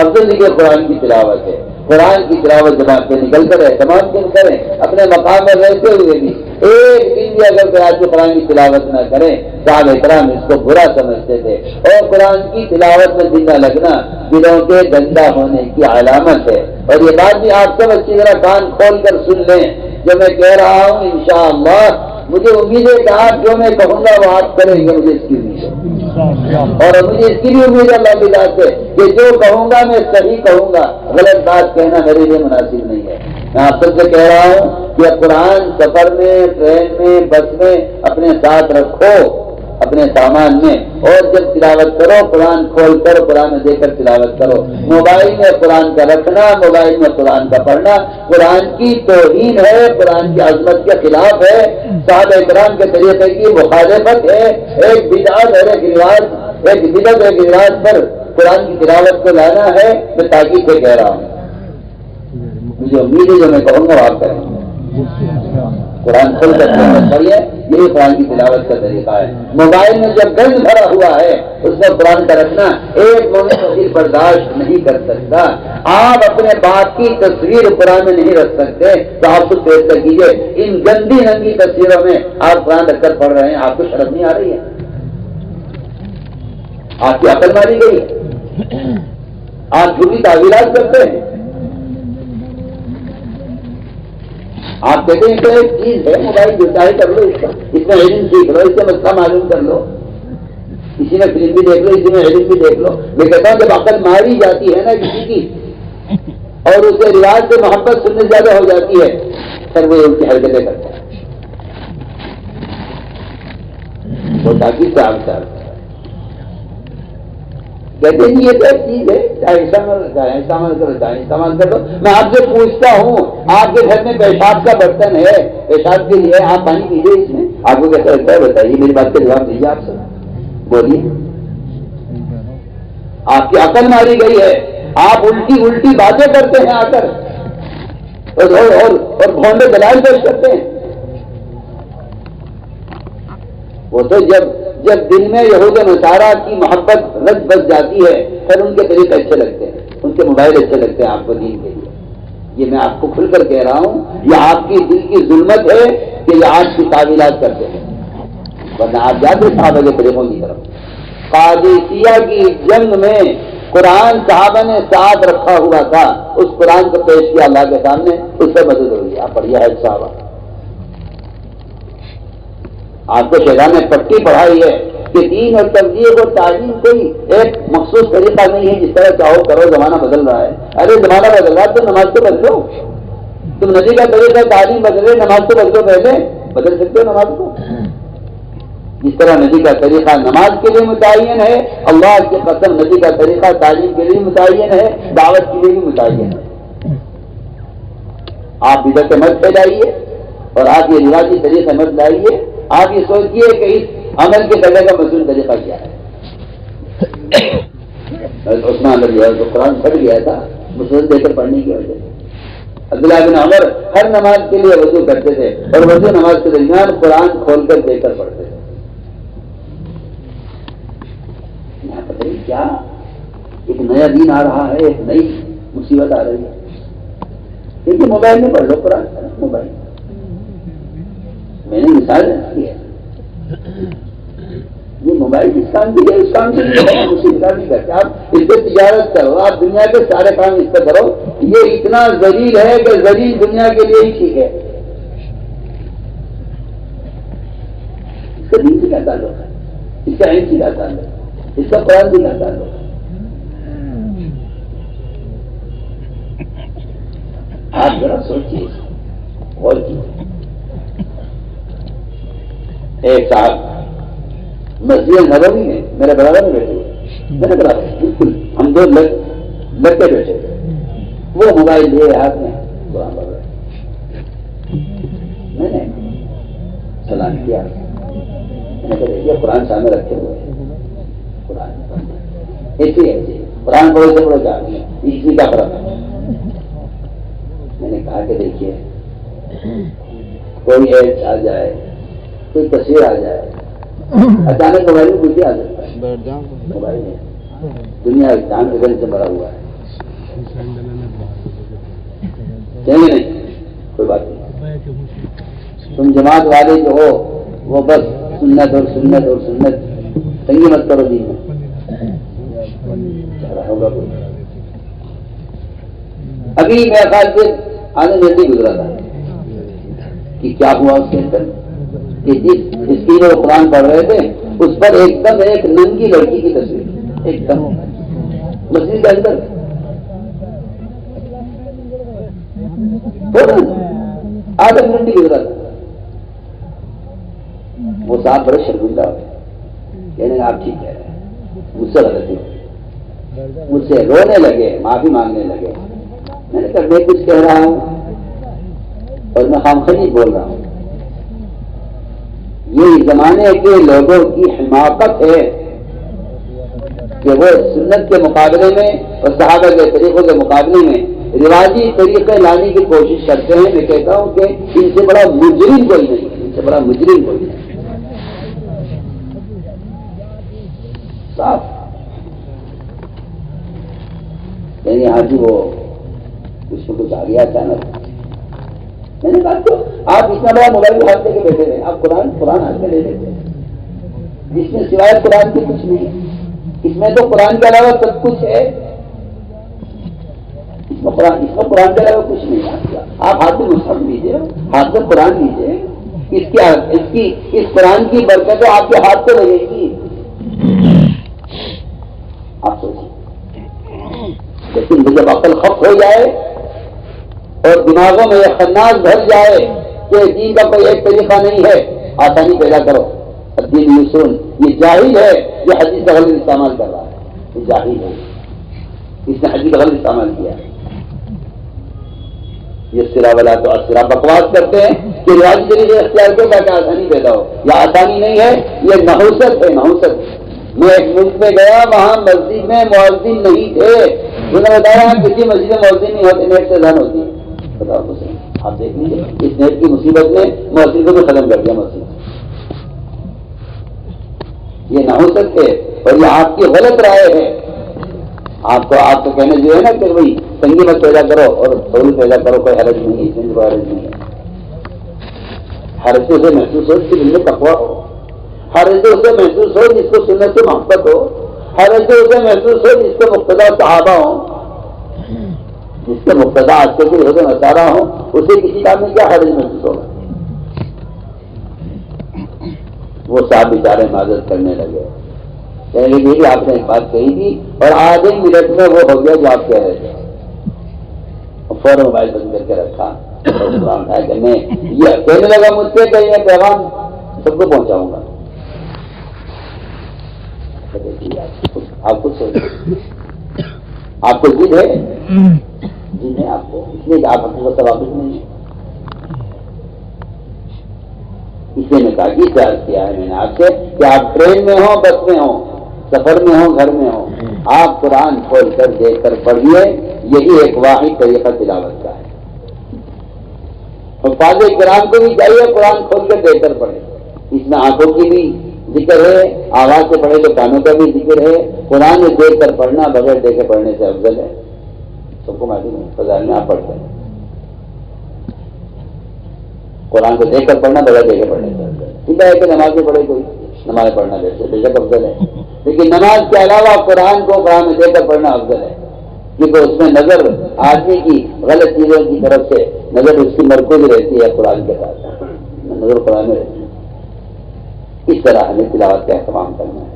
افضل دیکھیے قرآن کی تلاوت ہے. قرآن کی تلاوت زبان سے نکل کر ہے، تمام دن کریں اپنے مقام میں رہتے ہوئے بھی. ایک دن بھی اگر کوئی آدمی قرآن کی تلاوت نہ کرے، صحابہ کرام اس کو برا سمجھتے تھے. اور قرآن کی تلاوت میں دل نہ لگنا دلوں کے گندا ہونے کی علامت ہے. اور یہ بات بھی آپ سب اچھی طرح کان کھول کر سن لیں جو میں کہہ رہا ہوں. انشاءاللہ مجھے امید ہے کہ آپ جو میں کہوں گا وہ آپ کریں گے، مجھے اس کی امید ہے. اور مجھے اس کی بھی امید ہے اللہ کی ذات سے کہ جو کہوں گا میں صحیح کہوں گا، غلط بات کہنا میرے لیے مناسب نہیں ہے. میں آپ سب سے کہہ رہا ہوں کہ قرآن سفر میں، ٹرین میں، بس میں اپنے ساتھ رکھو، اپنے سامان میں. اور جب تلاوت کرو قرآن کھول کر قرآن دیکھ کر تلاوت کرو. موبائل میں قرآن کا رکھنا، موبائل میں قرآن کا پڑھنا قرآن کی توہین ہے، قرآن کی عظمت کے خلاف ہے، صحابہ کرام کے طریقے کی مخالفت ہے. ایک بدعت اور ایک بدعت ایک رواج پر قرآن کی تلاوت کو لانا ہے. میں تاکید سے کہہ رہا ہوں، مجھے امید ہے جو میں کہوں گا آپ کریں. قرآن کھول کر پڑھیے، یہی قرآن کی تلاوت کا طریقہ ہے. موبائل میں جب گند بھرا ہوا ہے اس میں قرآن کا رکھنا ایک مومن فقیر برداشت نہیں کر سکتا. آپ اپنے باپ کی تصویر قرآن میں نہیں رکھ سکتے تو آپ کو فیصلہ کیجیے ان گندی رنگی تصویروں میں آپ قرآن رکھ کر پڑھ رہے ہیں. آپ کو شرم نہیں آ رہی ہے؟ آپ کی عقل ماری گئی ہے؟ آپ جھوٹی تعویلات کرتے ہیں. آپ کہتے ہیں کہ ایک چیز ہے موبائل جو چاہے کر لو، اس میں علم سیکھ لو، اس سے مسئلہ معلوم کر لو، کسی میں فلم بھی دیکھ لو، اسی میں علم بھی دیکھ لو. میں کہتا ہوں جب عقل ماری جاتی ہے نا کسی کی اور اسے رواج سے محبت سننے زیادہ ہو جاتی ہے پھر وہ ان کی حرکتیں کرتا ہے. وہ تاکہ صاحب کہتے ہیں یہ تو ایک چیز ہے، چاہے استعمال کرو چاہے استعمال کر لو. میں آپ سے پوچھتا ہوں آپ کے گھر میں پیشاب کا برتن ہے، پیشاب کے لیے آپ پانی پیجیے اس میں، آپ کو کیسا لگتا ہے بتائیے؟ میری بات کا جواب دیجیے. آپ سے بولیے. آپ کی عقل ماری گئی ہے، آپ الٹی باتیں کرتے ہیں آ کر اور بھونڈے دلائل پیش کرتے ہیں. وہ تو جب دل میں یہود و نصارہ کی محبت رچ بس جاتی ہے پھر ان کے طریقے اچھے لگتے ہیں، ان کے موبائل اچھے لگتے ہیں آپ کو دین کے لیے. یہ میں آپ کو کھل کر کہہ رہا ہوں، یہ آپ کی دل کی ظلمت ہے کہ یہ آج کی تعویلات کرتے ہیں. ورنہ آپ جاتے صحابہ کے طریقوں کی طرف. قادسیہ کی جنگ میں قرآن صحابہ نے ساتھ رکھا ہوا تھا، اس قرآن کو پیش کیا اللہ کے سامنے، اس سے مدد ہوئی. آپ پڑھیے ہے صحابہ. آپ کو شیطان نے پٹی پڑھائی ہے کہ دین اور تبلیغ اور تعلیم کوئی ایک مخصوص طریقہ نہیں ہے جس طرح چاہو کرو، زمانہ بدل رہا ہے. ارے زمانہ بدل رہا ہے تو نماز تو بدلو. تم نبی کا طریقہ تعلیم بدلے، نماز تو بدلو. پہلے بدل سکتے ہو نماز کو. جس طرح نبی کا طریقہ نماز کے لیے متعین ہے، اللہ کی قسم نبی کا طریقہ تعلیم کے لیے متعین ہے، دعوت کے لیے بھی متعین ہے. آپ بدعت مت پھیلائیے اور آپ یہ روایتی طریقہ مت لائیے. آپ یہ سوچیے کہ اس عمل کے کرنے کا مصنوعی طریقہ کیا ہے. عثمان رضی اللہ عنہ قرآن پھٹ گیا تھا مسلم دے کر پڑھنے کی وجہ سے. عبداللہ بن عمر ہر نماز کے لیے وضو کرتے تھے اور وضو نماز کے درمیان قرآن کھول کر دے کر پڑھتے تھے. یہاں پتہ نہیں کیا ایک نیا دین آ رہا ہے، ایک نئی مصیبت آ رہی ہے. لیکن موبائل میں پڑھ لو قرآن. موبائل میں نے مثال رکھی ہے، یہ موبائل جس کام کے لیے اس کام کے لیے مثال نہیں کرتے. آپ اس سے تجارت کرو، آپ دنیا کے سارے کام اس سے کرو. یہ اتنا ذلیل ہے کہ ذلیل دنیا کے لیے ہی ٹھیک ہے. اس کا دین سے کیا تعلق ہے؟ اس کا علم سے کیا تعلق ہے؟ اس کا قرآن سے کیا تعلق ہے؟ آپ ذرا سوچیے اور کیجیے. ایک صاحب مسجد نبوی میں میرے برادر میں بیٹھے ہوئے، میرے برادر بالکل ہم دو لڑکے بیٹھے تھے. وہ موبائل لیے ہاتھ میں قرآن پڑھ رہے. میں نے سلام کیا، میں نے کہا دیکھیے قرآن سامنے رکھے ہوئے قرآن پڑھنا ایسے قرآن پڑھو سے پڑھو کیا اسی کا فرق ہے. میں نے کہا کہ دیکھیے کوئی ایڈ آ جائے، کوئی تصویر آ جائے، اچانک موبائل میں کچھ بھی آ سکتا ہے. موبائل ہے دنیا چاند کے گھر سے بڑا ہوا ہے. چلیں نہیں کوئی بات نہیں. تم جماعت والے جو ہو وہ بس سنت اور سنت اور سنت تنگی مت کرو دین میں. ہوگا کوئی ابھی میرا خیال سے آنے جلدی گزرا تھا کہ کیا ہوا اس کے اندر کہ جس کی وہ قرآن پڑھ رہے تھے اس پر ایک دم ایک ننگی لڑکی کی تصویر ایک دم مسجد کے اندر آدھا منٹ گزرا تھا. وہ صاحب بڑے شرمندہ ہوئے کہنے آپ ٹھیک کہہ رہے ہیں مجھ سے غلطی ہوئی. مجھ سے رونے لگے معافی مانگنے لگے. میں نے کہا میں کچھ کہہ رہا ہوں اور میں خامخواہ بول رہا ہوں. یہ زمانے کے لوگوں کی حماقت ہے کہ وہ سنت کے مقابلے میں اور صحابہ کے طریقوں کے مقابلے میں رواجی طریقے لانے کی کوشش کرتے ہیں. میں کہتا ہوں کہ ان سے بڑا مجرم کوئی نہیں, ان سے بڑا مجرم کوئی نہیں. صاف یعنی یہاں جی وہ کچھ نہ کچھ آ گیا اچانک. میں نے کہا تو آپ اتنا بڑا موبائل ہاتھ لے کے بیٹھے رہے, آپ قرآن ہاتھ میں لے لیتے جس میں سوائے قرآن کی کچھ نہیں. اس میں تو قرآن کے علاوہ سب کچھ ہے. اس میں قرآن کے علاوہ کچھ نہیں. آپ ہاتھ میں مصحف لیجیے, ہاتھ میں قرآن لیجیے. اس قرآن کی برکت تو آپ کے ہاتھ پہ لگے گی. آپ سوچیے. لیکن جب عقل خف ہو جائے اور دماغوں میں یہ خناس بھر جائے کہ دین کا کوئی ایک طریقہ نہیں ہے, آسانی پیدا کرو. الدین یسر, یہ جاہل ہے یہ حدیث کا غلط استعمال کر رہا ہے. یہ جاہل ہے, اس نے حدیث کا غلط استعمال کیا. یہ سرا والا تو سرا بکواس کرتے ہیں کہ رواجی طریقے اختیار کرو تاکہ آسانی پیدا ہو. یہ آسانی نہیں ہے, یہ نحوست ہے. نحوست. میں ایک ملک میں گیا, وہاں مسجد میں مؤذن نہیں تھے. انہوں نے بتایا کسی مسجد میں مؤذن نہیں ہوتے, نیٹ سے اذان ہوتی ہے. بتاؤ مسلم, آپ دیکھ لیجیے اس نیٹ کی مصیبت نے مؤذن کو بھی ختم کر دیا. مسجد یہ نحوست ہے اور یہ آپ کی غلط رائے ہے. آپ کو کہنا جو ہے نا کہ بھائی تنگی مت پیدا کرو اور سہول پیدا کرو, کوئی حرج نہیں, اس میں کوئی حرج نہیں ہے. حرج سے محسوس ہو کہ دل میں تقویٰ ہو, حرج سے محسوس ہو جس کو سنت سے محبت ہو, حرج سے محسوس ہو جس کو مقتدا صحابہ ہو, جس کے مقتدا آج کے حسن نصارہ ہو, اسے کسی کام میں کیا حرج محسوس ہوگا. وہ صاحب بیچارے معذرت کرنے لگے, کہنے لگے کہ آپ نے ایک بات کہی تھی اور آدھے منٹ میں وہ ہو گیا جو آپ کہہ رہے تھے. فوراً موبائل بند کر کے رکھا اور کہ میں یہ کہنے لگا مجھ سے کہ یہ پیغام سب کو پہنچاؤں گا. آپ کو ضد ہے, جن ہے آپ کو, اس لیے کہ آپ حقیقت سے واقف نہیں ہیں. اس لیے میں کہا کہ پیار کیا ہے میں نے آپ سے کہ آپ ٹرین میں ہوں, بس میں ہوں, سفر میں ہوں, گھر میں ہوں, آپ قرآن کھول کر دیکھ کر پڑھیے. یہی ایک واحد طریقہ تلاوت کا ہے. حفاظ کرام کو بھی چاہیے قرآن کھول کر دیکھ کر پڑھے. اس میں آنکھوں کی بھی ذکر ہے, آواز سے پڑھے تو کانوں کا بھی ذکر ہے. قرآن میں دیکھ کر پڑھنا بغیر دیکھے پڑھنے سے افضل ہے. سب کو معلوم ہے, فضائل میں آپ پڑھتے ہیں. قرآن کو دیکھ کر پڑھنا بغیر دیکھے پڑھنے سے افضل ہے. ٹھیک ہے کہ نماز میں پڑھے کوئی, نماز پڑھنا بے شک افضل ہے, لیکن نماز کے علاوہ قرآن کو قرآن میں دیکھ کر پڑھنا افضل ہے. کیونکہ اس میں نظر آدمی کی غلط چیزوں کی طرف سے نظر اس کی مرکوز رہتی ہے. قرآن کے ساتھ نظر قرآن میں رہتی ہے. اس طرح ہمیں تلاوت کا اہتمام کرنا ہے.